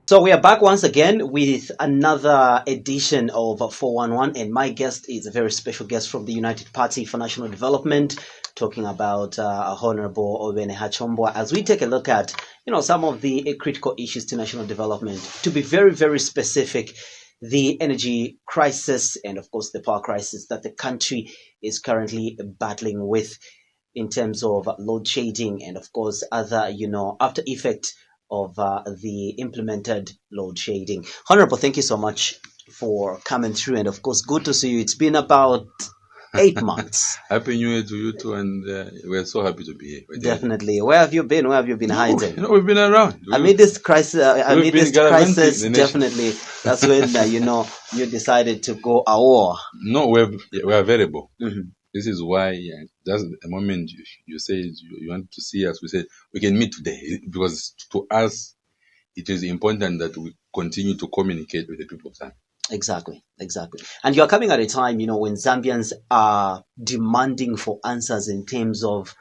So we are back once again with another edition of 411, and my guest is a very special guest from the United Party for National Development, talking about Honorable Obene Hachombo, as we take a look at, some of the critical issues to national development. To be very, very specific, the energy crisis and, of course, the power crisis that the country is currently battling with in terms of load shedding and, of course, other, after effect of the implemented load shedding. Honorable, thank you so much for coming through, and of course, good to see you. It's been about 8 months. Happy New Year to you too, and we're so happy to be here. Definitely. Where have you been? Where have you been hiding? We've been around. Amid this crisis, definitely, that's when, you decided to go AWOR. No, we're available. Mm-hmm. This is why, just the moment you said you want to see us, we said we can meet today, because to us, it is important that we continue to communicate with the people of Zambia. Exactly. And you are coming at a time, when Zambians are demanding for answers in terms of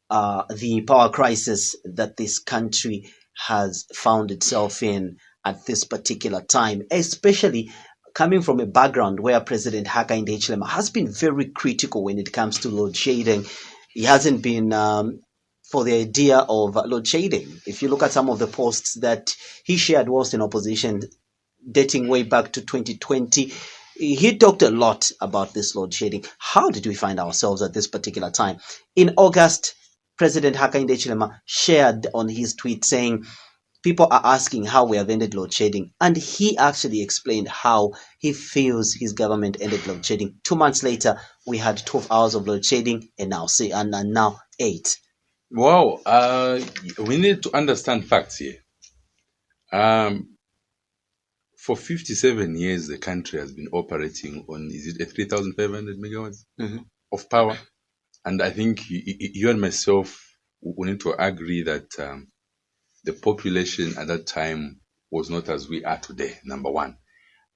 the power crisis that this country has found itself in at this particular time, especially coming from a background where President Hakainde Hichilema has been very critical when it comes to load shedding. He hasn't been for the idea of load shedding. If you look at some of the posts that he shared whilst in opposition, dating way back to 2020, he talked a lot about this load shedding. How did we find ourselves at this particular time? In August, President Hakainde Hichilema shared on his tweet saying, people are asking how we have ended load shedding, and he actually explained how he feels his government ended load shedding. 2 months later, we had 12 hours of load shedding, and now 8. Wow, we need to understand facts here. For 57 years, the country has been operating on, is it a 3,500 megawatts of power? And I think you and myself, we need to agree that the population at that time was not as we are today, number one.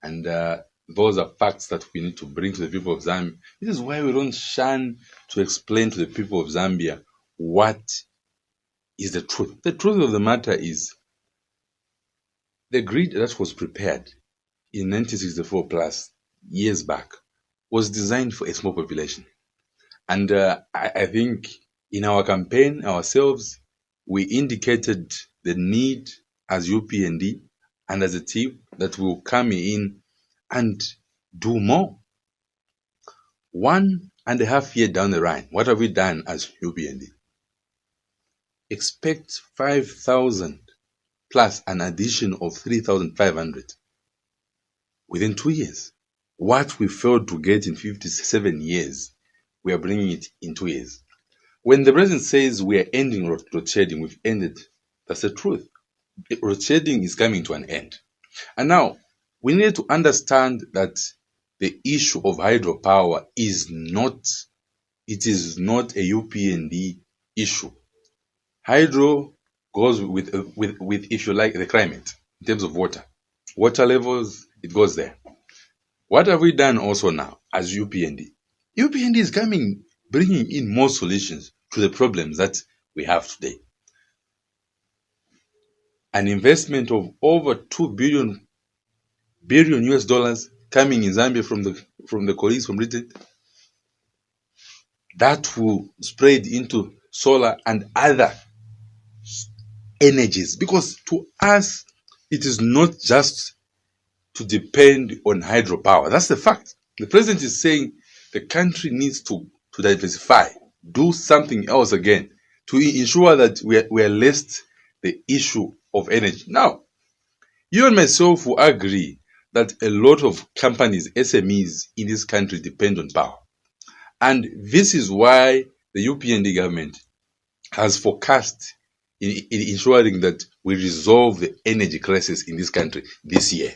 And those are facts that we need to bring to the people of Zambia. This is why we don't shun to explain to the people of Zambia what is the truth. The truth of the matter is the grid that was prepared in 1964 plus years back was designed for a small population. And I think in our campaign ourselves, we indicated the need as UPND and as a team that will come in and do more. 1.5 years down the line, what have we done as UPND? Expect 5,000 plus an addition of 3,500 within 2 years. What we failed to get in 57 years, we are bringing it in 2 years. When the president says we are ending load shedding, we've ended. That's the truth. Load shedding is coming to an end. And now, we need to understand that the issue of hydropower is not a UPND issue. Hydro goes with, if you like, the climate in terms of water. Water levels, it goes there. What have we done also now as UPND? UPND is bringing in more solutions to the problems that we have today. An investment of over $2 billion US dollars coming in Zambia from the colleagues from Britain. That will spread into solar and other energies, because to us, it is not just to depend on hydropower. That's the fact. The president is saying the country needs to diversify, do something else again to ensure that we are less the issue of energy. Now, you and myself will agree that a lot of companies, SMEs in this country depend on power. And this is why the UPND government has forecast in ensuring that we resolve the energy crisis in this country this year.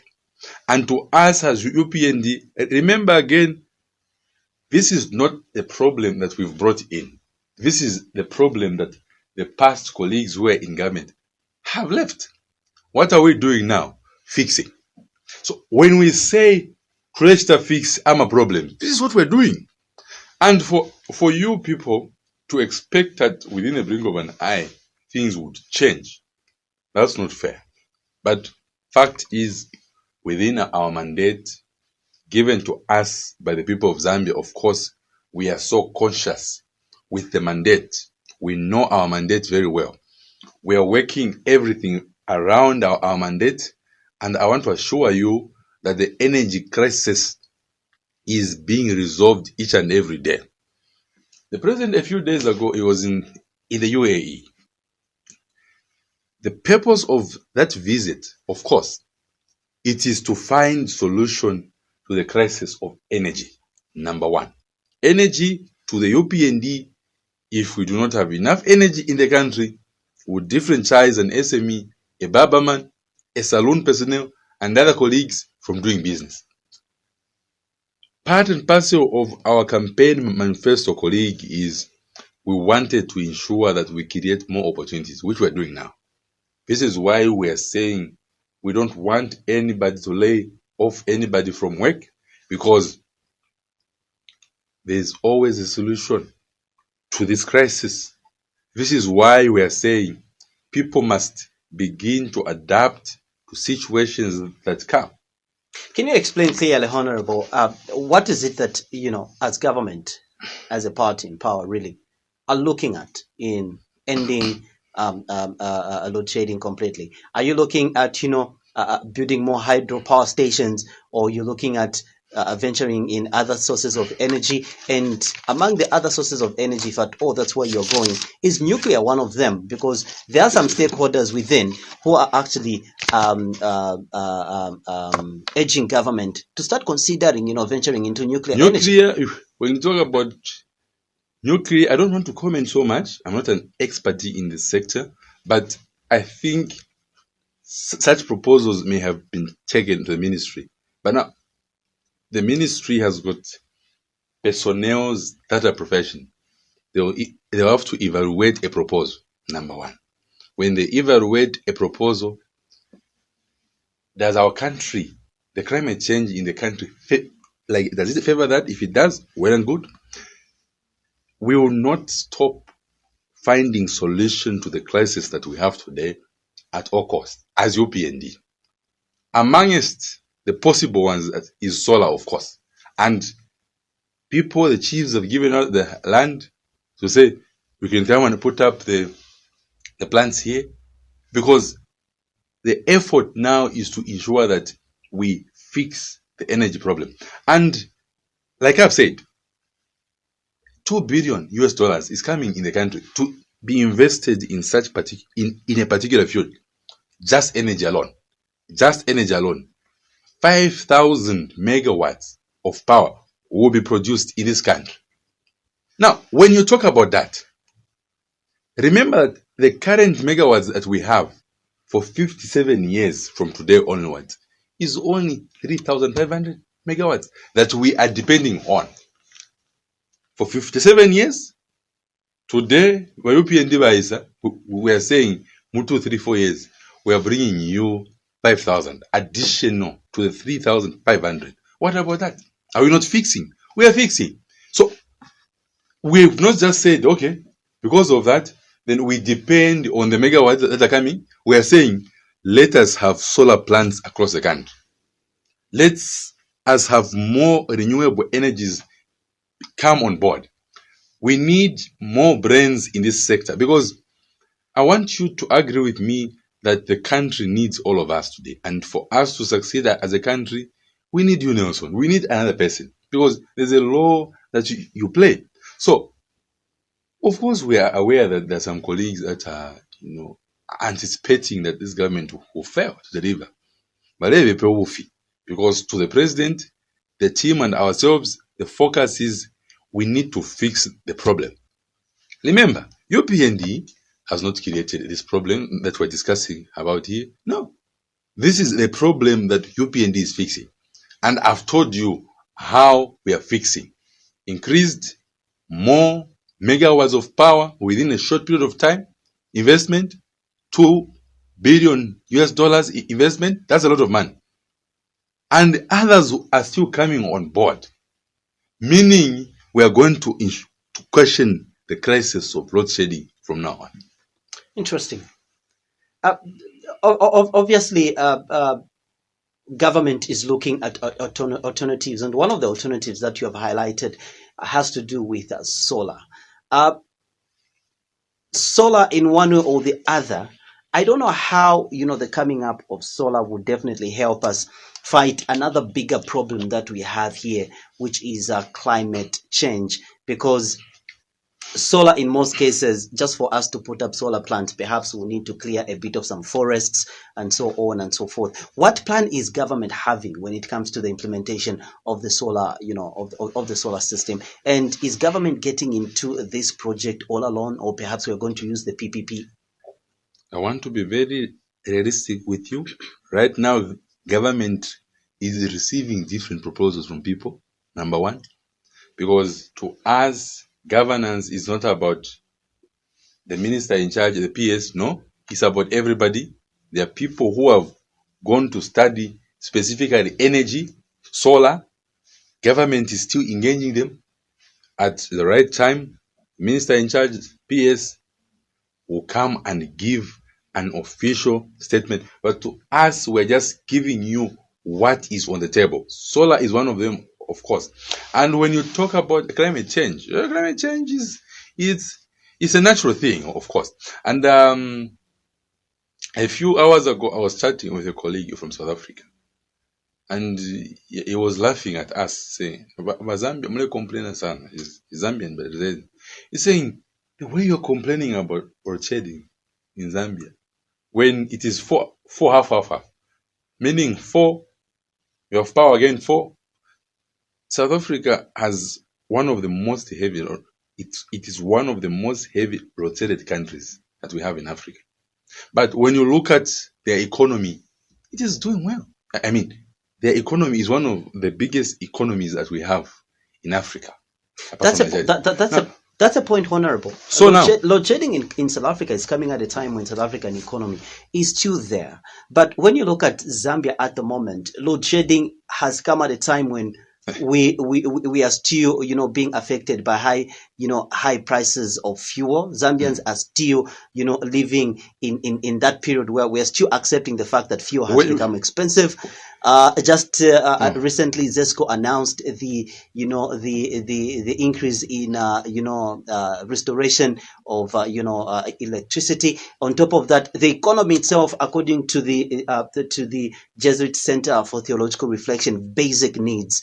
And to us as UPND, remember again, this is not a problem that we've brought in. This is the problem that the past colleagues who were in government have left. What are we doing now? Fixing. So when we say Cresta fix AMA problem, this is what we're doing. And for you people to expect that within a blink of an eye, things would change, that's not fair. But fact is, within our mandate given to us by the people of Zambia, of course, we are so conscious with the mandate. We know our mandate very well. We are working everything around our mandate, and I want to assure you that the energy crisis is being resolved each and every day. The president, a few days ago, he was in the UAE. The purpose of that visit, of course, it is to find solution to the crisis of energy. Number one, energy to the UPND. If we do not have enough energy in the country, would differentiate an SME, a barberman, a saloon personnel, and other colleagues from doing business. Part and parcel of our campaign manifesto, colleague, is we wanted to ensure that we create more opportunities, which we're doing now. This is why we are saying we don't want anybody to lay off anybody from work, because there's always a solution to this crisis. This is why we are saying people must begin to adapt to situations that come. Can you explain clearly, Honorable, what is it that, as government, as a party in power, really are looking at in ending load shedding completely? Are you looking at, building more hydropower stations, or you're looking at venturing in other sources of energy? And among the other sources of energy, if at all that's where you're going, is nuclear one of them? Because there are some stakeholders within who are actually urging government to start considering, venturing into nuclear energy. When you talk about nuclear, I don't want to comment so much. I'm not an expert in the sector, but I think such proposals may have been taken to the ministry. But now, the ministry has got personnel that are professional. They'll have to evaluate a proposal, number one. When they evaluate a proposal, does our country, the climate change in the country, does it favor that? If it does, well and good. We will not stop finding solution to the crisis that we have today at all costs as UPND. Amongst the possible ones is solar, of course. And people, the chiefs, have given out the land to say, we can come and put up the plants here, because the effort now is to ensure that we fix the energy problem. And like I've said, $2 billion is coming in the country to be invested in such in a particular field. Just energy alone. 5,000 megawatts of power will be produced in this country. Now, when you talk about that, remember that the current megawatts that we have for 57 years from today onwards is only 3,500 megawatts that we are depending on. For 57 years, today, we are saying, 2, 3, 4 years, we are bringing you 5,000 additional to the 3,500. What about that? Are we not fixing? We are fixing. So we've not just said, okay, because of that, then we depend on the megawatts that are coming. We are saying, let us have solar plants across the country. Let us have more renewable energies come on board. We need more brains in this sector, because I want you to agree with me that the country needs all of us today. And for us to succeed as a country, we need you, Nelson. We need another person, because there's a role that you play. So, of course, we are aware that there are some colleagues that are, anticipating that this government will fail to deliver. But because to the president, the team, and ourselves, the focus is we need to fix the problem. Remember, UPND has not created this problem that we're discussing about here. No. This is a problem that UPND is fixing. And I've told you how we are fixing. Increased more megawatts of power within a short period of time. Investment, $2 billion investment. That's a lot of money. And others are still coming on board. Meaning we are going to question the crisis of load shedding from now on. Interesting. obviously, government is looking at alternatives, and one of the alternatives that you have highlighted has to do with solar. Uh, Solar, in one way or the other, I don't know how the coming up of solar would definitely help us fight another bigger problem that we have here, which is climate change. Because solar, in most cases, just for us to put up solar plants, perhaps we'll need to clear a bit of some forests and so on and so forth. What plan is government having when it comes to the implementation of the solar, of the solar system? And is government getting into this project all alone, or perhaps we're going to use the PPP? I want to be very realistic with you. Right now, government is receiving different proposals from people, number one, because to us, governance is not about the minister in charge, the PS, no. It's about everybody. There are people who have gone to study specifically energy, solar. Government is still engaging them at the right time. Minister in charge, PS, will come and give an official statement. But to us, we're just giving you what is on the table. Solar is one of them, of course. And when you talk about climate change it's a natural thing, of course. And a few hours ago, I was chatting with a colleague from South Africa, and he was laughing at us, saying, "Zambia, mle complain sana." He's Zambian, but he's saying, the way you're complaining about shedding in Zambia, when it is four half, meaning 4, you have power again 4. South Africa has one of the most heavy, it is one of the most heavy rotated countries that we have in Africa. But when you look at their economy, it is doing well. I mean, their economy is one of the biggest economies that we have in Africa. That's a point, Honorable. So load shedding in South Africa is coming at a time when South African economy is still there. But when you look at Zambia at the moment, load shedding has come at a time when we are still being affected by high prices of fuel. Zambians are still living in that period where we're still accepting the fact that fuel has become expensive. Recently ZESCO announced the increase in restoration of electricity. On top of that, the economy itself, according to the Jesuit Center for Theological Reflection, basic needs,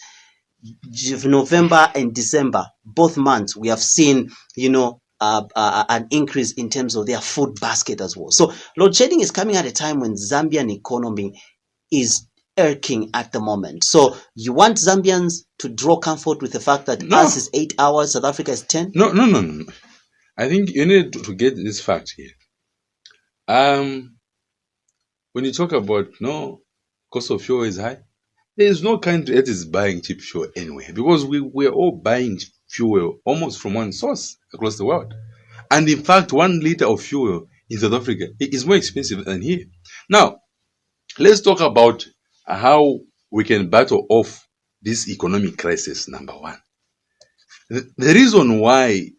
November and December, both months, we have seen, an increase in terms of their food basket as well. So load shedding is coming at a time when Zambian economy is irking at the moment. So you want Zambians to draw comfort with the fact that us is 8 hours, South Africa is 10? No. I think you need to get this fact here. When you talk about cost of fuel is high, there is no country that is buying cheap fuel anywhere, because we're all buying fuel almost from one source across the world. And in fact, 1 liter of fuel in South Africa is more expensive than here. Now, let's talk about how we can battle off this economic crisis, number one. The reason why,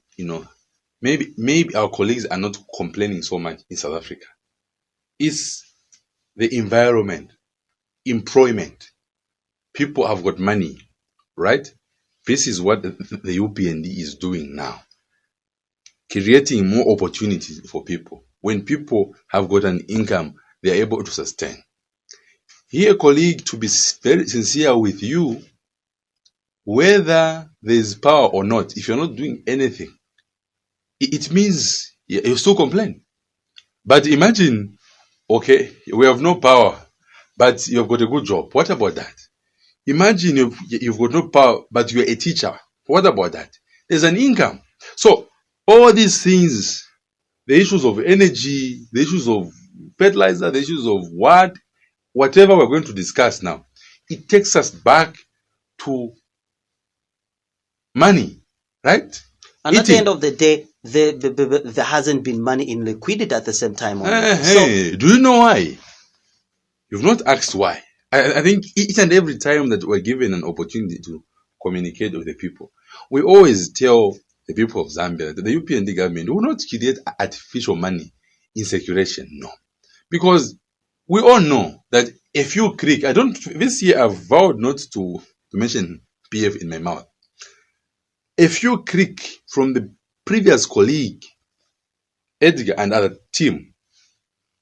maybe our colleagues are not complaining so much in South Africa is the environment, employment. People have got money, right? This is what the UPND is doing now, creating more opportunities for people. When people have got an income, they are able to sustain. Here, colleague, to be very sincere with you, whether there is power or not, if you're not doing anything, it means you still complain. But imagine, okay, we have no power, but you've got a good job. What about that? Imagine you've got no power, but you're a teacher. What about that? There's an income. So all these things, the issues of energy, the issues of fertilizer, the issues of whatever we're going to discuss now, it takes us back to money, right? And at the end of the day, there hasn't been money in liquidity at the same time. Do you know why? You've not asked why. I think each and every time that we're given an opportunity to communicate with the people, we always tell the people of Zambia that the UPND government will not create artificial money in circulation. No. Because we all know that a few creek, this year I've vowed not to mention PF in my mouth. A few creek from the previous colleague, Edgar and other team.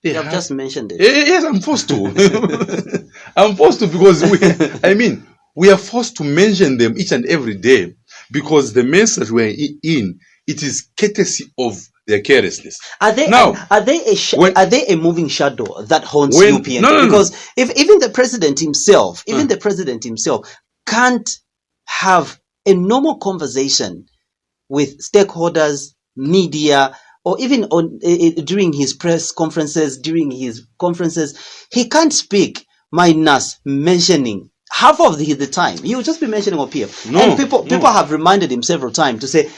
You have just mentioned it. Yes, I'm forced to. I'm forced to because we are forced to mention them each and every day because the mess that we're in, it is courtesy of their carelessness. Are they a moving shadow that haunts UPND? No, because if even the president himself, can't have a normal conversation with stakeholders, media, or even during his press conferences, he can't speak minus mentioning half of the time. He will just be mentioning PF. And people have reminded him several times to say,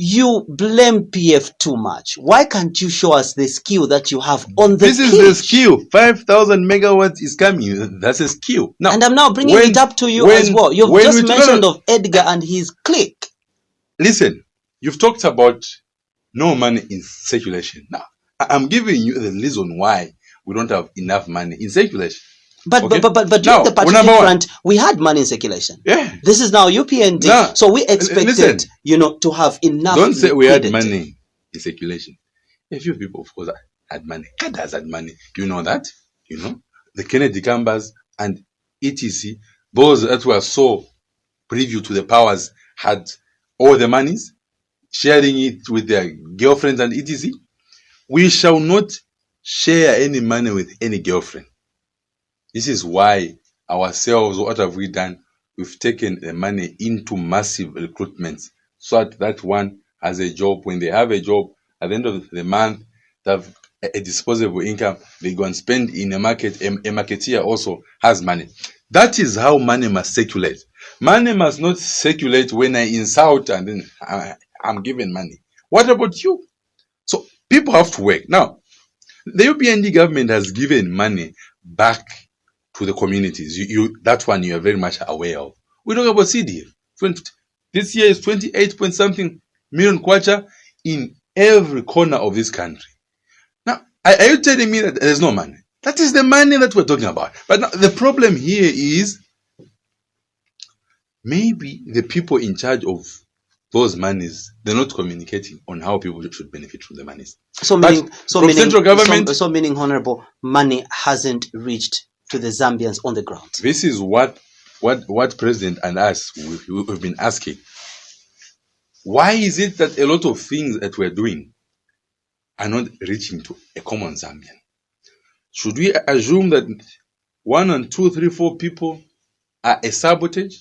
you blame PF too much. Why can't you show us the skill that you have on the pitch? This is the skill. 5,000 megawatts is coming. That's a skill. Now, and I'm now bringing it up to you as well. You've just mentioned of Edgar and his clique. Listen, you've talked about no money in circulation. Now, I'm giving you the reason why we don't have enough money in circulation. But during the partition front, we had money in circulation. Yeah. This is now UPND. So we expected, to have enough. Don't say we had money in circulation. A few people, of course, had money. God has had money. You know that? The Kennedy Cambers and etc. Those that were so preview to the powers had all the monies, sharing it with their girlfriends and etc. We shall not share any money with any girlfriend. This is why ourselves, what have we done? We've taken the money into massive recruitments so that one has a job. When they have a job, at the end of the month, they have a disposable income. They go and spend in a market. A marketeer also has money. That is how money must circulate. Money must not circulate when I insult and then I'm given money. What about you? So people have to work. Now, the UPND government has given money back to the communities. That one you are very much aware of. We talk about CDF. This year is 28 point something million kwacha in every corner of this country. Now, are you telling me that there's no money? That is the money that we're talking about. But now, the problem here is maybe the people in charge of those monies, they're not communicating on how people should benefit from the monies. Meaning, Honorable, money hasn't reached to the Zambians on the ground. This is what President and us we've been asking. Why is it that a lot of things that we're doing are not reaching to a common Zambian? Should we assume that 1 and 2, 3, 4 people are a sabotage?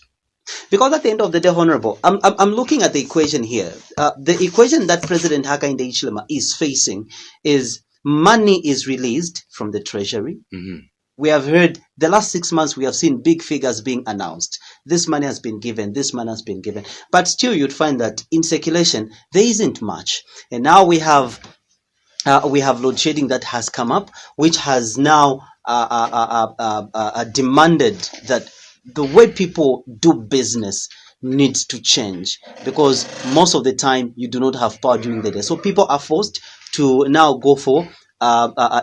Because at the end of the day, Honorable, I'm looking at the equation here. The equation that President Hakainde Hichilema is facing is money is released from the treasury. Mm-hmm. We have heard the last 6 months, we have seen big figures being announced. This money has been given, this money has been given. But still, you'd find that in circulation, there isn't much. And now we have load shedding that has come up, which has now demanded that the way people do business needs to change, because most of the time you do not have power during the day. So people are forced to now go for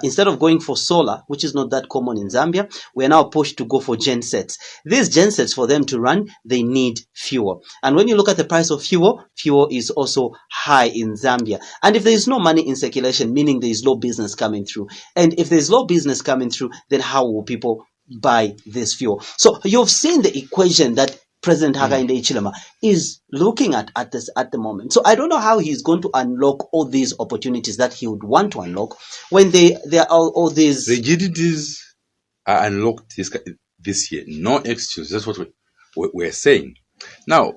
instead of going for solar, which is not that common in Zambia, we are now pushed to go for gensets. These gensets, for them to run, they need fuel. And when you look at the price of fuel is also high in Zambia. And if there is no money in circulation, meaning there is no business coming through. And if there is no business coming through, then how will people buy this fuel? So you've seen the equation that President Hakainde Hichilema is looking at the moment. So I don't know how he's going to unlock all these opportunities that he would want to unlock when there are all these rigidities are unlocked this year. No excuse. That's what we're saying. Now,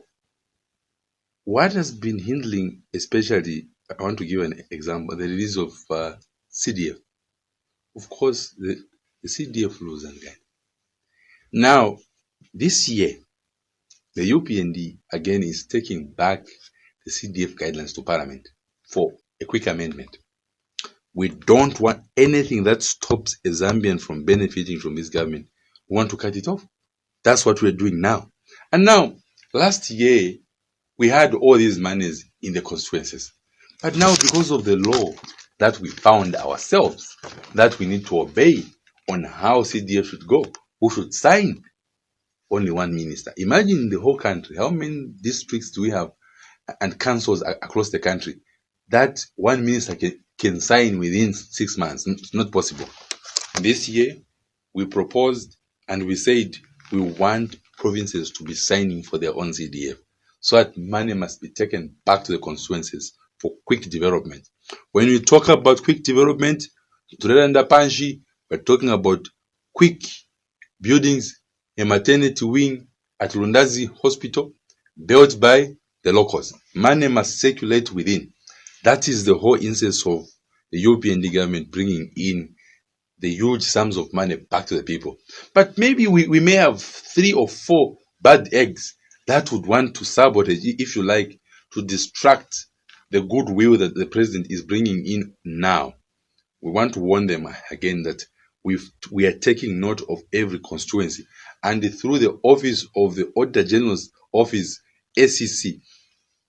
what has been hindering, especially, I want to give an example, the release of CDF. Of course, the CDF rules and guide. Now, this year, the UPND again is taking back the CDF guidelines to Parliament for a quick amendment. We don't want anything that stops a Zambian from benefiting from this government. We want to cut it off. That's what we're doing now. And now, last year, we had all these monies in the constituencies. But now, because of the law that we found ourselves, that we need to obey, on how CDF should go, who should sign. Only one minister. Imagine in the whole country, how many districts do we have and councils across the country that one minister can sign within 6 months? It's not possible. This year, we proposed and we said we want provinces to be signing for their own CDF, so that money must be taken back to the constituencies for quick development. When we talk about quick development, Turelanda Panji, we're talking about quick buildings, a maternity wing at Rundazi Hospital built by the locals. Money must circulate within. That is the whole essence of the European government bringing in the huge sums of money back to the people. But maybe we may have 3 or 4 bad eggs that would want to sabotage, if you like, to distract the goodwill that the president is bringing in now. We want to warn them again that we are taking note of every constituency, and through the office of the Auditor General's office, SEC,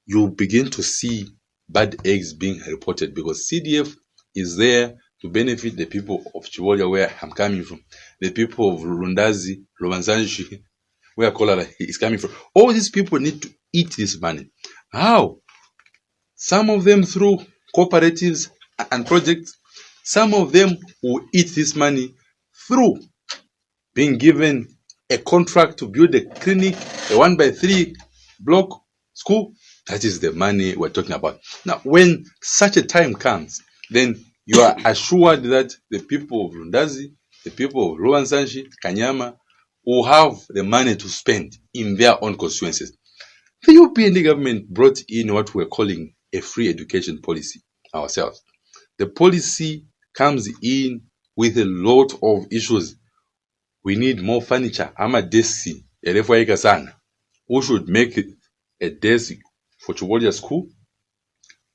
you begin to see bad eggs being reported, because CDF is there to benefit the people of Chivolia, where I'm coming from, the people of Rundazi, Romanzanshi, where Kolala is coming from. All these people need to eat this money. How? Some of them through cooperatives and projects. Some of them will eat this money through being given a contract to build a clinic, a 1x3 block school. That is the money we're talking about. Now, when such a time comes, then you are assured that the people of Rundazi, the people of Ruwansanshi, Kanyama, will have the money to spend in their own constituencies. The European government brought in what we're calling a free education policy ourselves. The policy comes in with a lot of issues. We need more furniture. I'm a desk. Who should make a desk for Chivolia school?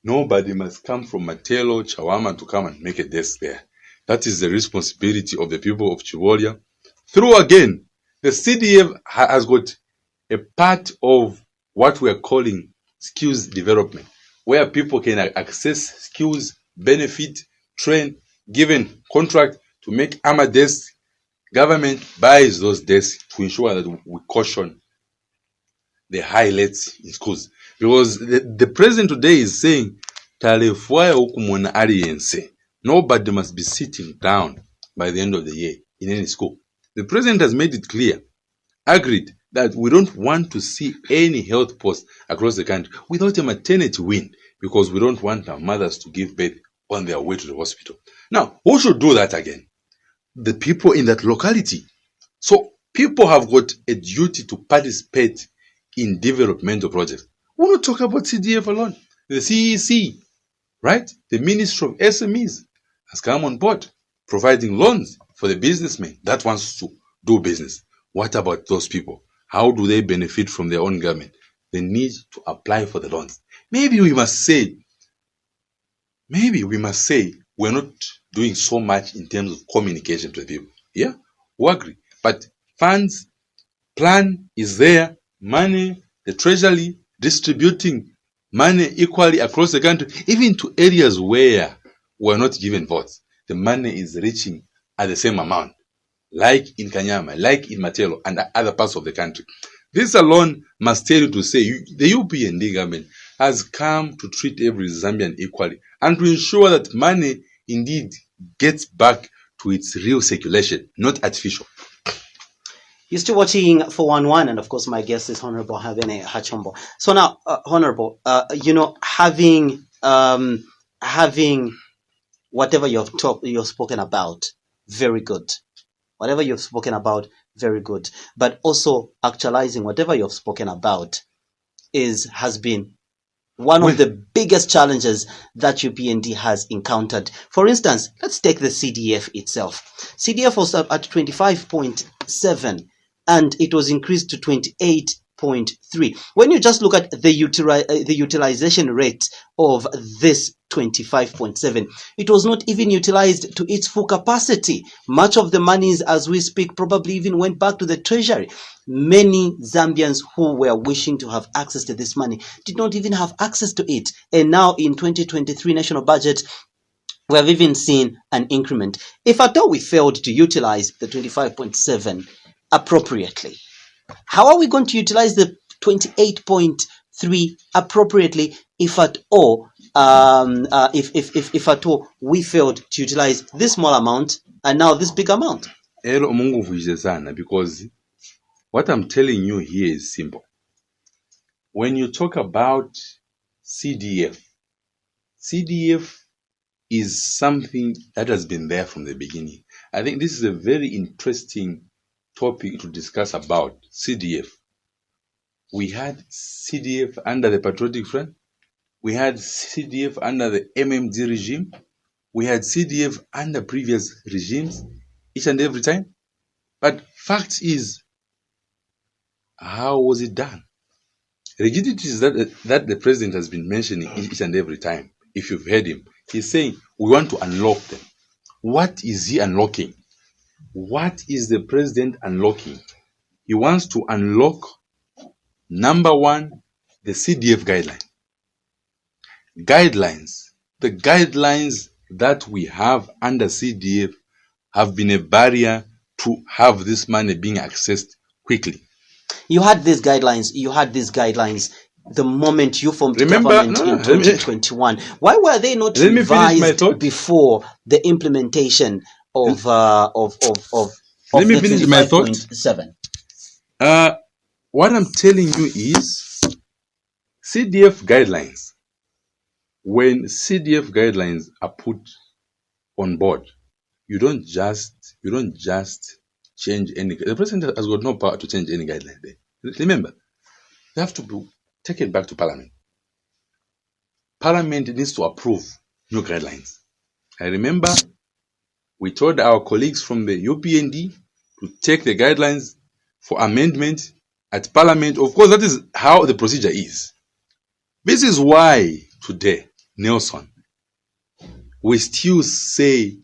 Nobody must come from Matelo, Chawama to come and make a desk there. That is the responsibility of the people of Chivolia. Through again, the CDF has got a part of what we are calling skills development, where people can access skills, benefit, train, given contract to make armor desks. Government buys those desks to ensure that we caution the highlights in schools. Because the president today is saying, nobody must be sitting down by the end of the year in any school. The president has made it clear, agreed, that we don't want to see any health post across the country without a maternity wing, because we don't want our mothers to give birth on their way to the hospital. Now, who should do that again? The people in that locality. So people have got a duty to participate in developmental projects. We don't talk about CDF alone. The CEC, right? The Ministry of SMEs has come on board, providing loans for the businessman that wants to do business. What about those people? How do they benefit from their own government? They need to apply for the loans. Maybe we must say we're not doing so much in terms of communication to the people. Yeah, we agree. But funds, plan is there, money, the treasury distributing money equally across the country, even to areas where we're not given votes. The money is reaching at the same amount, like in Kanyama, like in Matelo, and other parts of the country. This alone must tell you to say the UPND government has come to treat every Zambian equally and to ensure that money indeed gets back to its real circulation, not artificial. You're still watching 411, and of course, my guest is Honorable Habene Hachombo. So now, Honorable, having whatever you've spoken about, very good. Whatever you've spoken about, very good. But also actualizing whatever you've spoken about has been one of the biggest challenges that UPND has encountered. For instance, let's take the CDF itself. CDF was up at 25.7 and it was increased to 28.3. When you just look at the utilization rate of this 25.7, it was not even utilized to its full capacity. Much of the monies, as we speak, probably even went back to the treasury. Many Zambians who were wishing to have access to this money did not even have access to it. And now in 2023 national budget, We have even seen an increment. If at all we failed to utilize the 25.7 appropriately, how are we going to utilize the 28.3 appropriately if at all if at all we failed to utilize this small amount and now this big amount? Because what I'm telling you here is simple. When you talk about CDF is something that has been there from the beginning. I think this is a very interesting topic to discuss about CDF. We had CDF under the Patriotic Front. We had CDF under the MMD regime. We had CDF under previous regimes each and every time. But fact is, how was it done? Rigidities that the president has been mentioning each and every time, if you've heard him, he's saying we want to unlock them. What is he unlocking? What is the president unlocking? He wants to unlock, number one, the CDF guidelines. The guidelines that we have under CDF have been a barrier to have this money being accessed quickly. You had these guidelines the moment you formed government in 2021. Why were they not revised before the implementation of let me finish my thought. What I'm telling you is CDF guidelines. When CDF guidelines are put on board, you don't just change any. The president has got no power to change any guideline there. Remember, they have to take it back to Parliament. Parliament needs to approve new guidelines. I remember we told our colleagues from the UPND to take the guidelines for amendment at Parliament. Of course, that is how the procedure is. This is why today, Nelson, we still say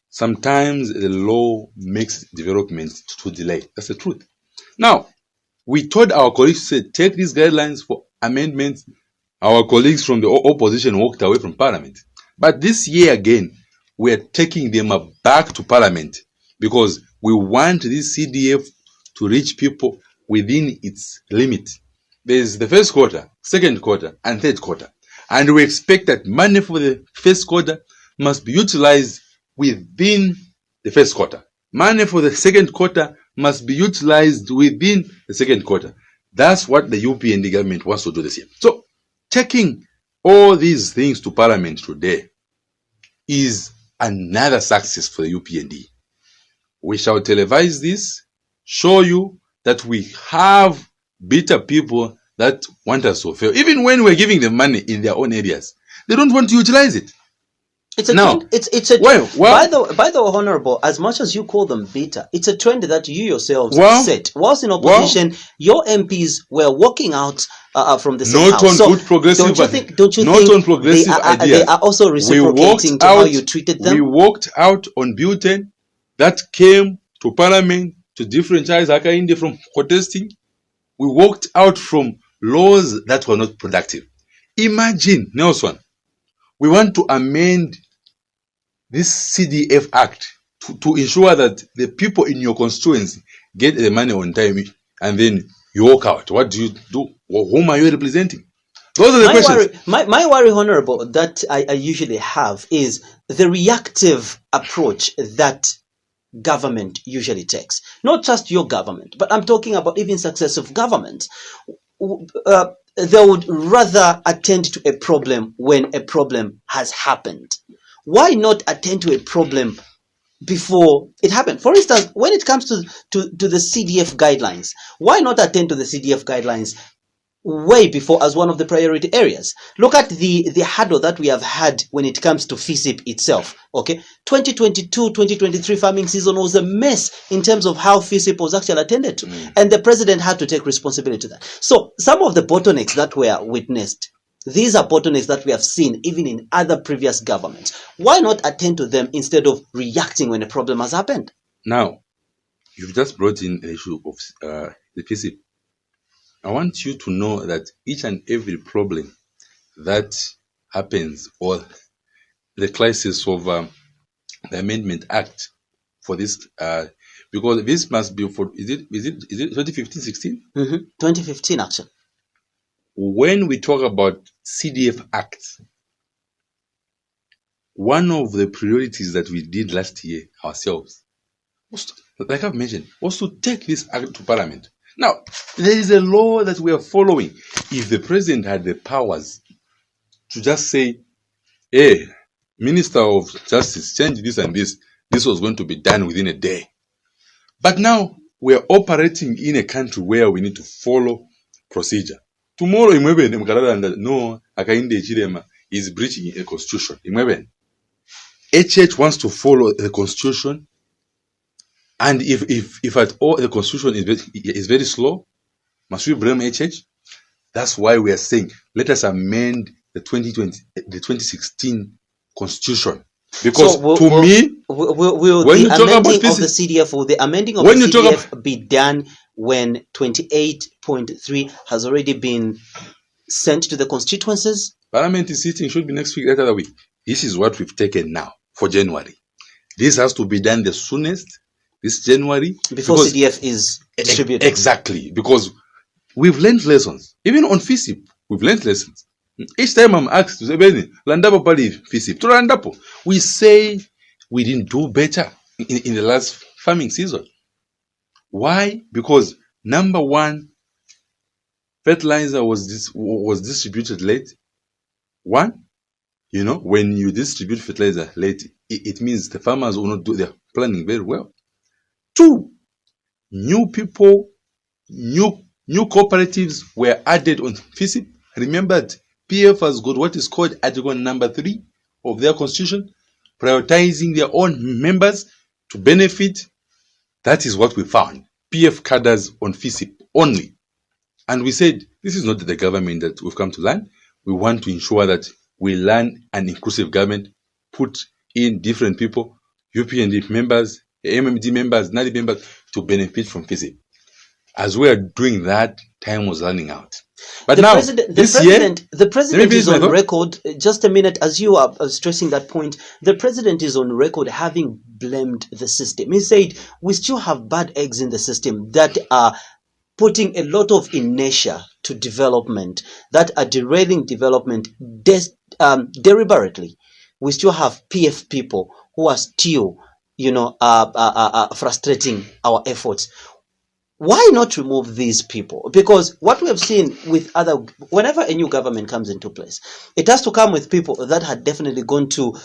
sometimes the law makes development to delay. That's the truth. Now, we told our colleagues to say, take these guidelines for amendments. Our colleagues from the opposition walked away from Parliament. But this year again, we are taking them back to Parliament because we want this CDF to reach people within its limit. There's the first quarter, second quarter, and third quarter. And we expect that money for the first quarter must be utilized within the first quarter. Money for the second quarter must be utilized within the second quarter. That's what the UPND government wants to do this year. So, taking all these things to Parliament today is another success for the UPND. We shall televise this, show you that we have bitter people that want us to fail. Even when we're giving them money in their own areas, they don't want to utilize it. It's a trend. It's a trend. By the Honorable, as much as you call them bitter, it's a trend that you yourselves set. Whilst in opposition, your MPs were walking out from the same house. Not on good progressive. Don't you think they are also reciprocating to how you treated them? We walked out on Butane that came to Parliament to differentiate Hakainde from protesting. We walked out from laws that were not productive. Imagine, Nelson, we want to amend this CDF Act to ensure that the people in your constituency get the money on time, and then you walk out. What do you do? Whom are you representing? Those are the questions. My worry, Honorable, that I usually have is the reactive approach that government usually takes. Not just your government, but I'm talking about even successive governments. They would rather attend to a problem when a problem has happened. Why not attend to a problem before it happened? For instance, when it comes to the CDF guidelines, why not attend to the CDF guidelines way before as one of the priority areas? Look at the hurdle that we have had when it comes to FISIP itself. Okay, 2022-2023 farming season was a mess in terms of how FISIP was actually attended to, and the president had to take responsibility to that. So some of the bottlenecks that were witnessed, these are bottlenecks that we have seen even in other previous governments. Why not attend to them instead of reacting when a problem has happened? Now, you've just brought in the issue of the FISIP. I want you to know that each and every problem that happens, or the crisis of the Amendment Act for this, because this must be for, is it 2015, 16? 2015 actually. When we talk about CDF Act, one of the priorities that we did last year ourselves was to, like I've mentioned, was to take this act to Parliament. Now, there is a law that we are following. If the president had the powers to just say, hey, Minister of Justice, change this and this was going to be done within a day. But now we are operating in a country where we need to follow procedure. Tomorrow, no, Akainde Chirema is breaching a constitution. HH wants to follow the constitution, and if at all the constitution is very slow, must we blame HH? That's why we are saying let us amend the 2016 constitution. Because so will the amending of the CDF, will the amending of the CDF be done when 28.3 has already been sent to the constituencies? Parliament is sitting, should be next week, that other week. This is what we've taken now for January. This has to be done the soonest, this January. Before CDF is distributed. Exactly, because we've learned lessons. Even on FISIP, we've learned lessons. Each time I'm asked to say, Landapo Pali FISIP, to Landapo, we say we didn't do better in the last farming season. Why? Because number one, fertilizer was distributed late. One, when you distribute fertilizer late, it means the farmers will not do their planning very well. Two, new people, new cooperatives were added on FISIP. Remember that PF has got what is called Article number 3 of their constitution, prioritizing their own members to benefit. That is what we found. PF cadres on FISIP only. And we said, this is not the government that we've come to learn. We want to ensure that we learn an inclusive government, put in different people, UPND members, MMD members, NADI members, to benefit from FISIP. As we are doing that, time was running out. But the president is on record, just a minute, as you are stressing that point, the president is on record having blamed the system. He said, we still have bad eggs in the system that are putting a lot of inertia to development, that are derailing development deliberately. We still have PF people who are still, frustrating our efforts. Why not remove these people? Because what we have seen with whenever a new government comes into place, it has to come with people that had definitely gone to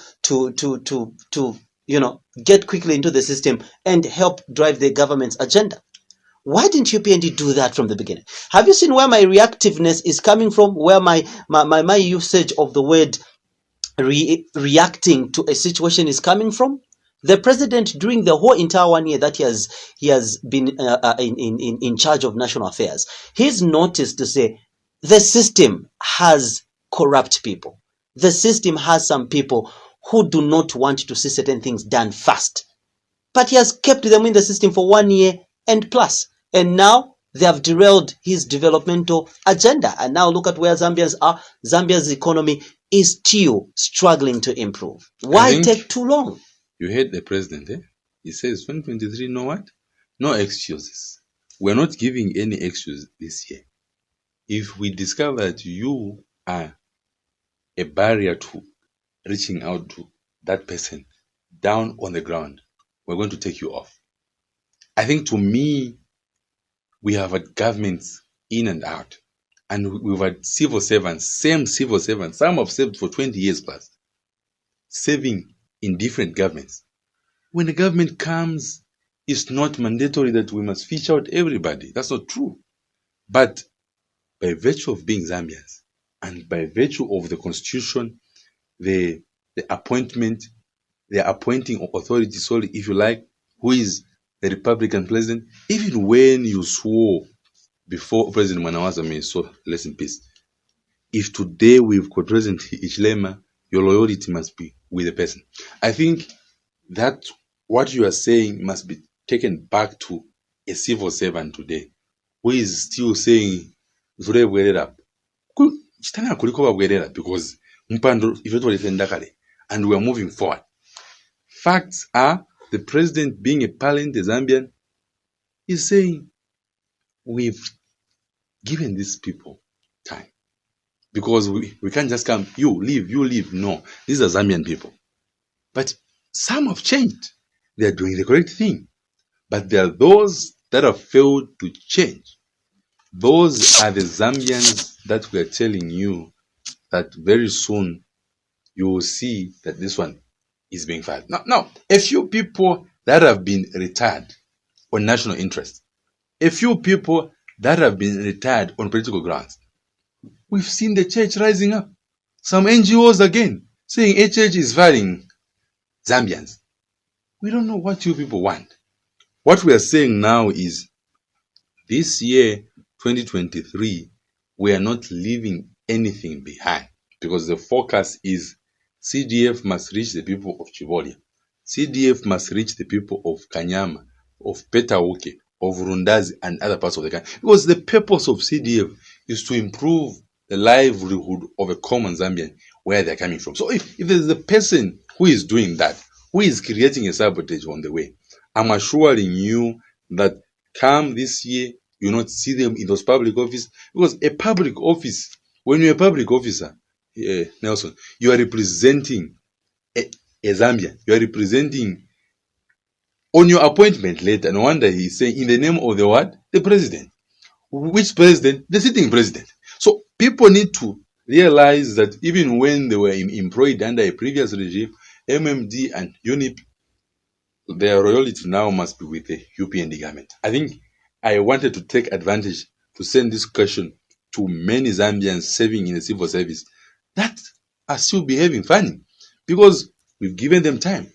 get quickly into the system and help drive the government's agenda. Why didn't UPND do that from the beginning? Have you seen where my reactiveness is coming from? Where my usage of the word reacting to a situation is coming from? The president, during the whole entire 1 year that he has been in charge of national affairs, he's noticed to say the system has corrupt people. The system has some people who do not want to see certain things done fast. But he has kept them in the system for 1 year and plus. And now they have derailed his developmental agenda. And now look at where Zambians are. Zambia's economy is still struggling to improve. Why take too long? You heard the president, eh? He says 2023, know what? No excuses. We're not giving any excuse this year. If we discover that you are a barrier to reaching out to that person down on the ground, we're going to take you off. I think, to me, we have had governments in and out, and we've had civil servants, same civil servants, some have served for 20 years plus, serving in different governments. When the government comes, it's not mandatory that we must fish out everybody. That's not true. But by virtue of being Zambians, and by virtue of the constitution, the appointing authority, solely, if you like, who is the Republican president, even when you swore before President Manawaza, may so rest in peace, if today we've got President Ichilema, your loyalty must be with the person. I think that what you are saying must be taken back to a civil servant today who is still saying, because mpando ifetu walifenda kale and we are moving forward. Facts are, the president, being a parliament Zambian, is saying we've given these people time, because we can't just come, you leave. No, these are Zambian people. But some have changed. They are doing the correct thing. But there are those that have failed to change. Those are the Zambians that we are telling you that very soon you will see that this one is being fired. Now, a few people that have been retired on national interest, a few people that have been retired on political grounds. We've seen the church rising up. Some NGOs again saying HH is firing Zambians. We don't know what you people want. What we are saying now is, this year, 2023, we are not leaving anything behind, because the focus is CDF must reach the people of Chivolia. CDF must reach the people of Kanyama, of Petauke, of Rundazi, and other parts of the country. Because the purpose of CDF is to improve the livelihood of a common Zambian where they're coming from. So if there's a person who is doing that, who is creating a sabotage on the way, I'm assuring you that come this year, you will not see them in those public offices. Because a public office, when you're a public officer, Nelson, you are representing a Zambian. You are representing on your appointment letter. No wonder he's saying, in the name of the what? The president. Which president? The sitting president. So people need to realize that even when they were employed under a previous regime, MMD and UNIP, their royalty now must be with the UPND government. I think I wanted to take advantage to send this question to many Zambians serving in the civil service that are still behaving funny, because we've given them time.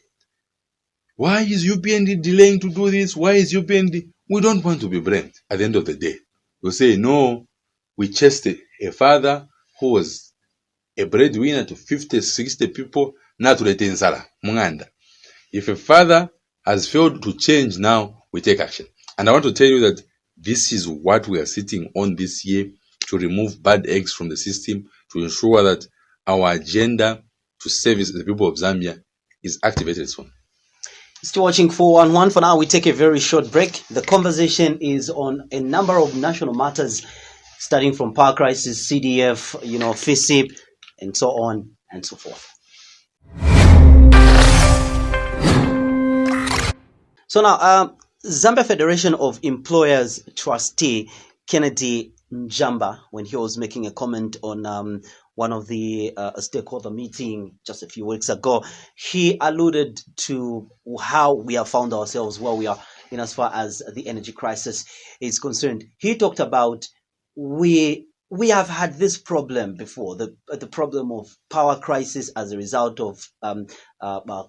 Why is UPND delaying to do this? Why is UPND? We don't want to be blamed at the end of the day. We'll say, no, we chased a father who was a breadwinner to 50, 60 people, not to retain Sarah, Munganda. If a father has failed to change now, we take action. And I want to tell you that this is what we are sitting on this year, to remove bad eggs from the system, to ensure that our agenda to service the people of Zambia is activated soon. Still watching 411. For now, we take a very short break. The conversation is on a number of national matters, starting from power crisis, CDF, FISIP, and so on and so forth. So now, Zambia Federation of Employers trustee Kennedy Njamba, when he was making a comment on one of the stakeholder meeting just a few weeks ago, he alluded to how we have found ourselves where we are in as far as the energy crisis is concerned. He talked about we have had this problem before, the problem of power crisis as a result of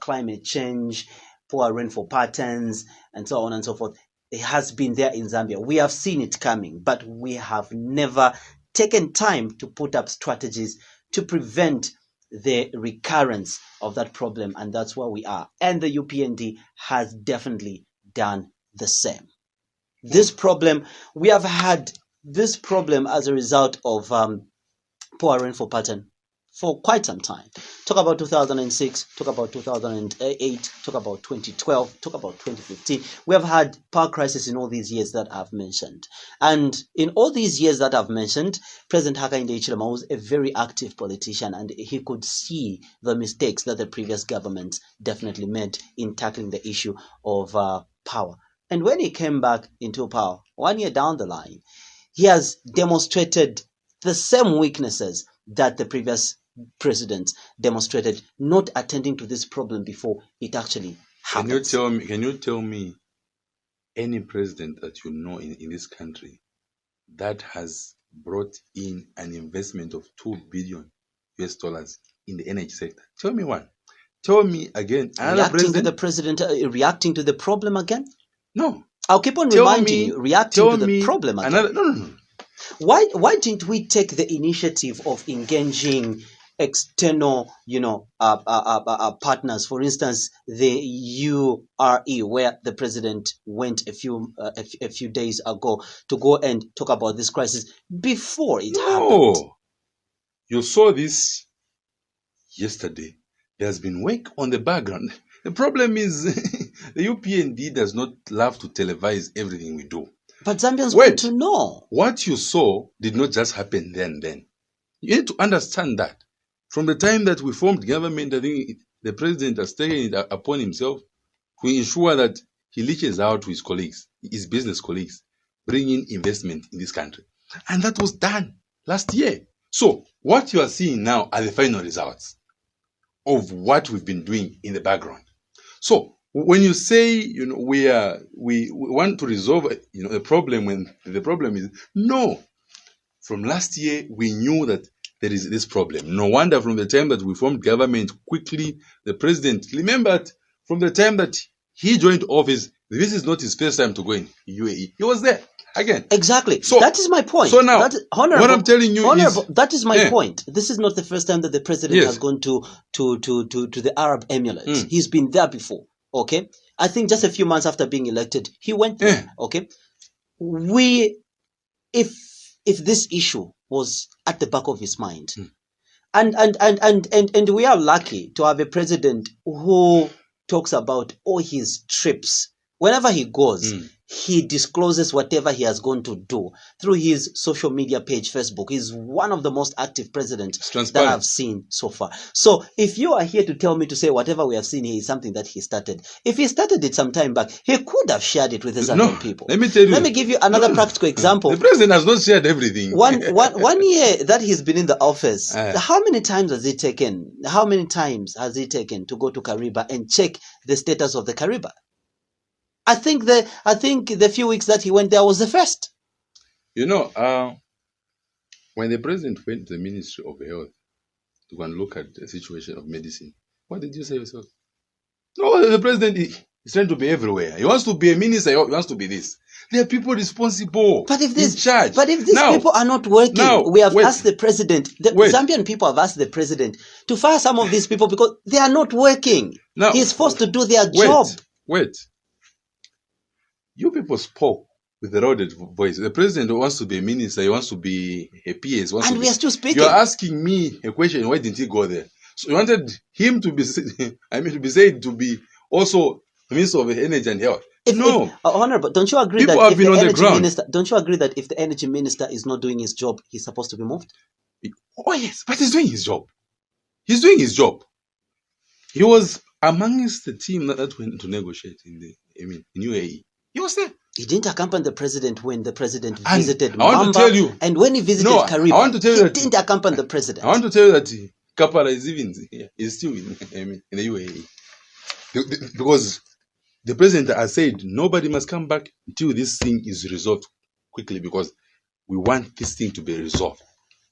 climate change, poor rainfall patterns, and so on and so forth. It has been there in Zambia. We have seen it coming, but we have never taken time to put up strategies to prevent the recurrence of that problem, and that's where we are. And the UPND has definitely done the same. This problem, we have had this problem as a result of poor rainfall pattern for quite some time. Talk about 2006, talk about 2008, talk about 2012, talk about 2015. We have had power crisis in all these years that I've mentioned. And in all these years that I've mentioned, President Hakainde Hichilema was a very active politician, and he could see the mistakes that the previous government definitely made in tackling the issue of power. And when he came back into power, 1 year down the line, he has demonstrated the same weaknesses that the previous president demonstrated, not attending to this problem before it actually happens. Can you tell me any president that you know in this country that has brought in an investment of $2 billion in the energy sector? Tell me one. Tell me again. Reacting to the president, reacting to the problem again? No. I'll keep on reminding you, reacting to the problem again. No. Why didn't we take the initiative of engaging external, partners? For instance, the URE, where the president went a few days ago to go and talk about this crisis before it happened. You saw this yesterday. There's been work on the background. The problem is the UPND does not love to televise everything we do. But Zambians want to know. What you saw did not just happen then. You need to understand that. From the time that we formed government, I think the president has taken it upon himself to ensure that he reaches out to his colleagues, his business colleagues, bringing investment in this country. And that was done last year. So what you are seeing now are the final results of what we've been doing in the background. So when you say, we want to resolve, a problem when the problem is, no. From last year, we knew that there is this problem. No wonder from the time that we formed government quickly, the president remembered from the time that he joined office, this is not his first time to go in UAE. He was there again. Exactly. So that is my point. So now, what I'm telling you is, that is my point. This is not the first time that the president has gone to the Arab Emirates. He's been there before. Okay. I think just a few months after being elected, he went there. Okay. If this issue was at the back of his mind, and we are lucky to have a president who talks about all his trips. Whenever he goes, he discloses whatever he has gone to do through his social media page, Facebook. He's one of the most active presidents that I've seen so far. So if you are here to tell me to say whatever we have seen here is something that he started, if he started it some time back, he could have shared it with the Zambian people. Let me tell you. Let me give you another practical example. The president has not shared everything. One year that he's been in the office, how many times has he taken? How many times has he taken to go to Kariba and check the status of the Kariba? I think the few weeks that he went there was the first. When the president went to the Ministry of Health to go and look at the situation of medicine, what did you say yourself? No, the president is trying to be everywhere. He wants to be a minister. He wants to be this. There are people responsible. But if these people are not working, we have asked the president. The Zambian people have asked the president to fire some of these people because they are not working. He's forced to do their job. Wait. You people spoke with a loaded voice. The president wants to be a minister. He wants to be a PS. And we are still speaking. You are asking me a question. Why didn't he go there? So you wanted him to be, to be said to be also Minister of Energy and Health. Honorable, don't you agree people that have been on the ground. Don't you agree that if the energy minister is not doing his job, he's supposed to be moved? Oh yes, but he's doing his job. He's doing his job. He was amongst the team that went to negotiate in UAE. He was there. He didn't accompany the president when the president visited Mamba. I want to tell you. And when he visited Kariba, I want to tell you he didn't accompany the president. I want to tell you that Kapara is even is still in the UAE. Because the president has said nobody must come back until this thing is resolved quickly, because we want this thing to be resolved.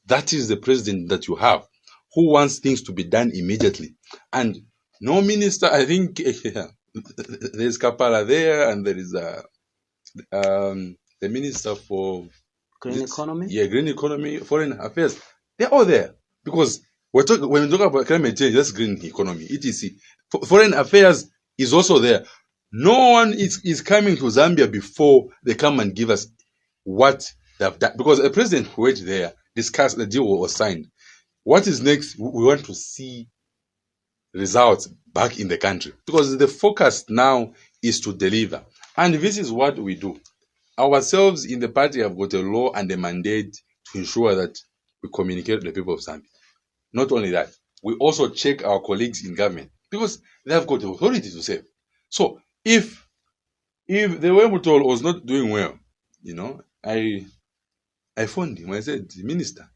That is the president that you have, who wants things to be done immediately. And no minister, I think, there's Kapala there, and there is the minister for green economy. Yeah, green economy, foreign affairs. They're all there because when we talk about climate change, that's green economy, etc. Foreign affairs is also there. No one is coming to Zambia before they come and give us what they've done, because the president went there, discussed, the deal was signed. What is next? We want to see results back in the country, because the focus now is to deliver. And this is what we do. Ourselves in the party have got a law and a mandate to ensure that we communicate with the people of Zambia. Not only that, we also check our colleagues in government, because they have got the authority to serve. So if the Wemutol was not doing well, I phoned him. I said, Minister,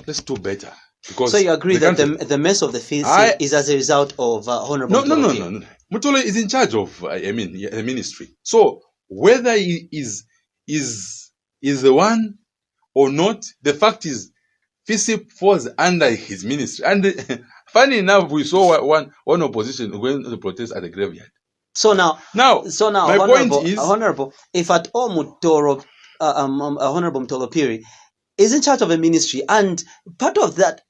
let's do better. Because so you agree that the mess of the field is as a result of Honorable No. Mutolo is in charge of the ministry. So whether he is the one or not, the fact is FISIP falls under his ministry. And funny enough, we saw one opposition going to protest at the graveyard. So now, my point is, Honorable, if at all Honorable Mutolo Piri is in charge of a ministry, and part of that,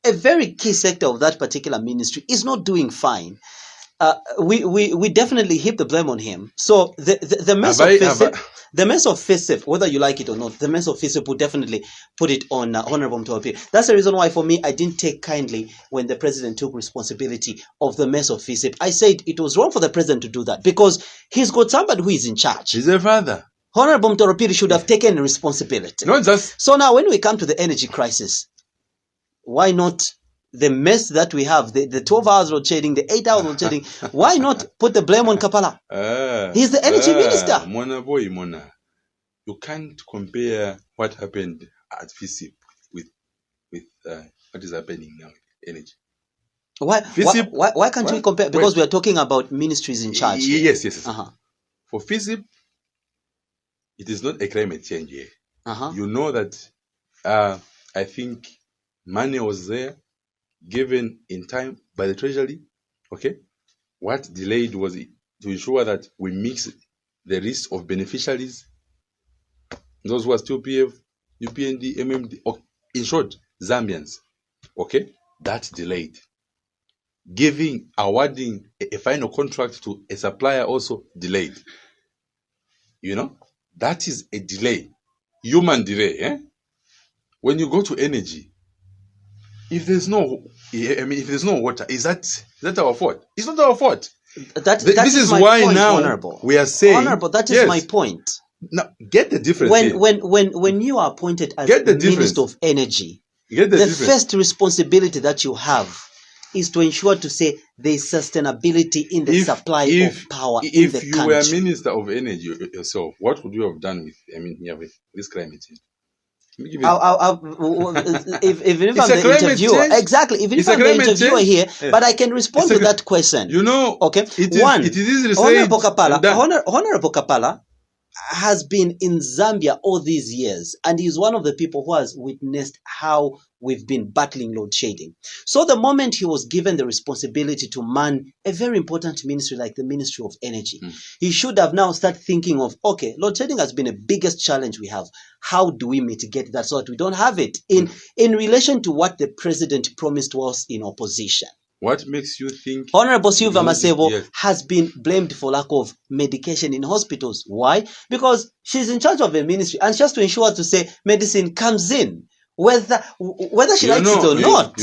a very key sector of that particular ministry is not doing fine, we definitely heap the blame on him. So the mess of FISIP, the mess of FISIP, whether you like it or not, the mess of FISIP would definitely put it on Honorable Mtawapili. That's the reason why, for me, I didn't take kindly when the president took responsibility of the mess of FISIP. I said it was wrong for the president to do that because he's got somebody who is in charge. He's a father. Honorable Mtawapili should have taken responsibility. Not just. So now, when we come to the energy crisis, why not the mess that we have, the 12 hours load shedding, the 8 hours load shedding, why not put the blame on Kapala? He's the energy minister. Mona boy, Mona. You can't compare what happened at FISIP with what is happening now with energy. Why can't we compare? Because we are talking about ministries in charge. Yes. For FISIP, it is not a climate change here. You know that I think money was there, given in time by the Treasury. Okay, what delayed was to ensure that we mix the list of beneficiaries, those who are still PF, UPND, MMD, in short, Zambians. Okay, that delayed. Awarding a final contract to a supplier also delayed. You know, that is a delay, human delay. Eh? When you go to energy, if there's no water, is that our fault? It's not our fault. This is why point, now Honorable. We are saying, Honorable, that is yes. My point. Now get the difference. When you are appointed as the Minister of Energy, the first responsibility that you have is to ensure to say there is sustainability in the supply of power in the country. If you were Minister of Energy yourself, what would you have done with this climate change? Even if I'm the interviewer, exactly. Even if I'm the interviewer here, but I can respond to that question. You know, okay. It is easy to say. Honorable Kapala has been in Zambia all these years, and he's one of the people who has witnessed how we've been battling load shedding. So the moment he was given the responsibility to man a very important ministry like the Ministry of Energy, he should have now started thinking of, okay, load shedding has been the biggest challenge we have. How do we mitigate that so that we don't have it in relation to what the president promised to us in opposition? What makes you think Honorable Silva Masebo has been blamed for lack of medication in hospitals? Why? Because she's in charge of a ministry and she has to ensure to say medicine comes in, whether she likes it or not.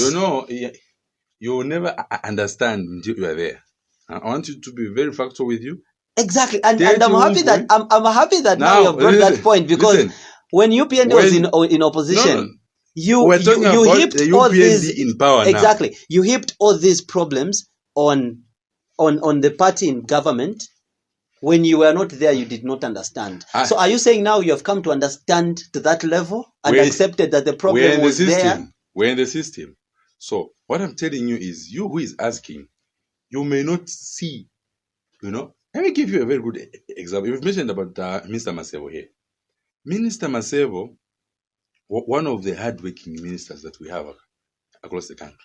You will never understand until you are there. I want you to be very factual with you. Exactly, and I'm happy that I'm happy that now you have brought that point because when UPND was in opposition. You heaped all these in power exactly. Now. You heaped all these problems on the party in government. When you were not there, you did not understand. So, are you saying now you have come to understand to that level and accepted that the problem was there? We're in the system. So, what I'm telling you is, you who is asking, you may not see. Let me give you a very good example. You've mentioned about Mr. Masebo here. Minister Masebo. One of the hard-working ministers that we have across the country.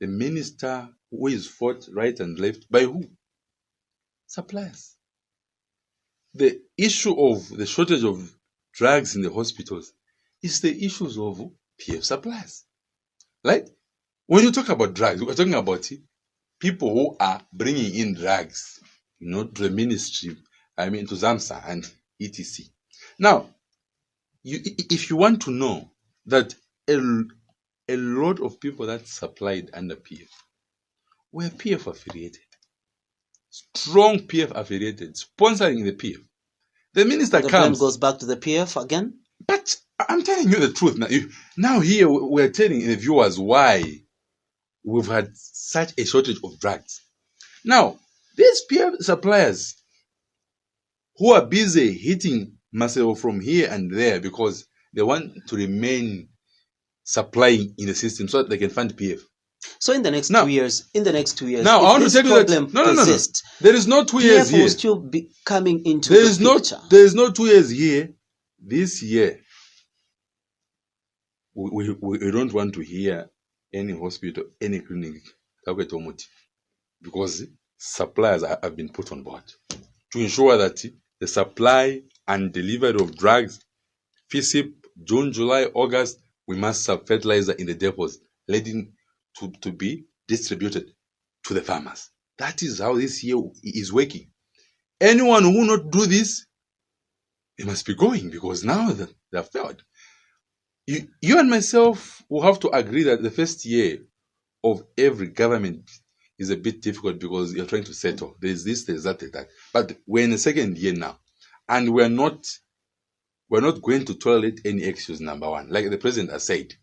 The minister who is fought right and left by who? Suppliers. The issue of the shortage of drugs in the hospitals is the issues of PF suppliers. Right? When you talk about drugs, we're talking about people who are bringing in drugs, to the ministry, to ZAMSA and etc. Now, if you want to know that a lot of people that supplied under PF were PF affiliated, strong PF affiliated, sponsoring the PF. The minister comes. Goes back to the PF again. But I'm telling you the truth now. Now here we're telling the viewers why we've had such a shortage of drugs. Now these PF suppliers who are busy hitting Masebo from here and there because they want to remain supplying in the system so that they can fund PF. So in the next 2 years, now I want to tell you that no. There is no 2 years PF here. Will still be coming into the picture. There is no 2 years here. This year, we don't want to hear any hospital, any clinic, because suppliers have been put on board to ensure that the supply and delivery of drugs, FISIP, June, July, August, we must have fertilizer in the depots, leading to be distributed to the farmers. That is how this year is working. Anyone who will not do this, they must be going, because now they have failed. You and myself will have to agree that the first year of every government is a bit difficult because you're trying to settle. There's this, there's that, there's that. But we're in the second year now, and we're not going to tolerate any excuse. Number one, like the president has said,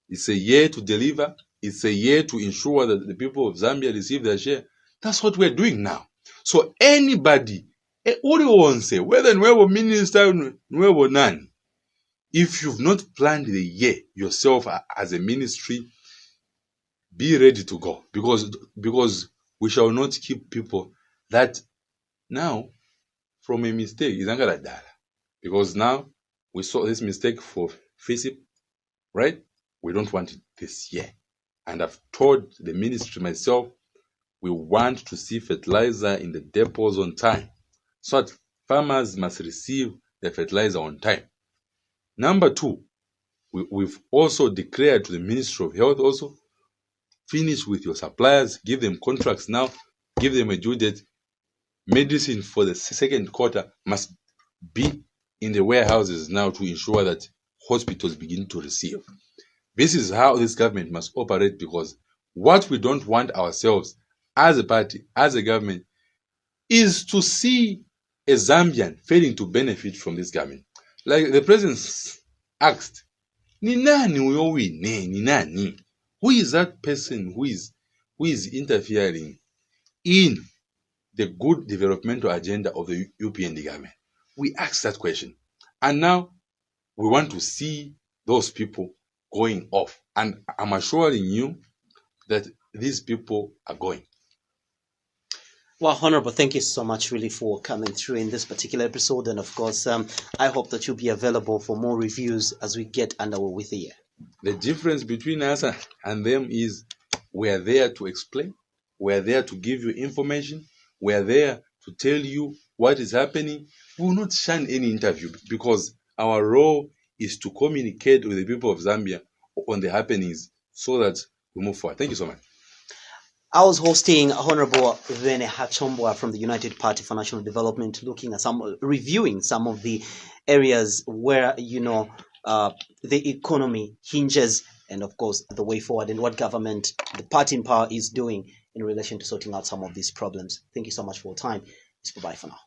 it's a year to deliver. It's a year to ensure that the people of Zambia receive their share. That's what we're doing now. So anybody, whether we're minister, we're none, if you've not planned the year yourself as a ministry, be ready to go, because we shall not keep people that now from a mistake is angala dala. Because now we saw this mistake for FISIP, right? We don't want it this year. And I've told the ministry myself, we want to see fertilizer in the depots on time, so that farmers must receive the fertilizer on time. Number two, we've also declared to the Ministry of Health also, finish with your suppliers, give them contracts now, give them a due date. Medicine for the second quarter must be in the warehouses now to ensure that hospitals begin to receive. This is how this government must operate, because what we don't want ourselves as a party, as a government, is to see a Zambian failing to benefit from this government. Like the president asked, ni nani huyo wine, ni nani? Who is that person who is interfering in the good developmental agenda of the UPND government? We asked that question, and now we want to see those people going off. And I'm assuring you that these people are going. Well, Honorable, thank you so much really for coming through in this particular episode. And of course, I hope that you'll be available for more reviews as we get underway with the year. The difference between us and them is we're there to explain. We're there to give you information. We're there to tell you what is happening. We will not shun any interview, because our role is to communicate with the people of Zambia on the happenings so that we move forward. Thank you so much. I was hosting Honorable Vene Hachombwa from the United Party for National Development, looking at reviewing some of the areas where, the economy hinges, and of course, the way forward, and what government, the party in power, is doing in relation to sorting out some of these problems. Thank you so much for your time. It's bye-bye for now.